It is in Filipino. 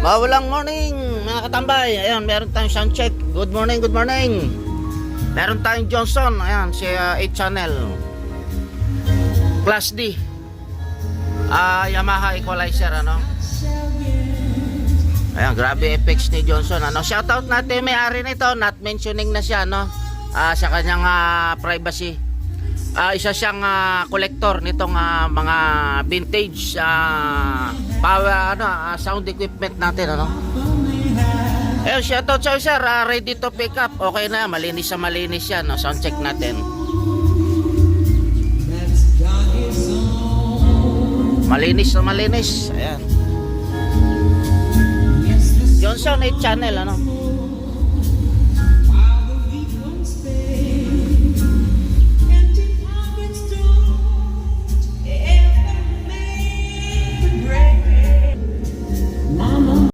Mawalang morning mga katambay. Ayan, meron tayong sound check. Good morning, good morning. Meron tayong Johnson. Ayan, si 8 channel Class D, Yamaha equalizer, ano. Ayan, grabe effects ni Johnson, ano. Shoutout natin may-ari nito. Not mentioning na siya, no. Sa kanyang privacy. Isa siyang collector nitong mga vintage power sound equipment natin, ano. Eh, shoutout sa sir, ready to pick up. Okay na, malinis yan, no? Sound check natin. Malinis. Ayan. Johnson 8 channel, ano.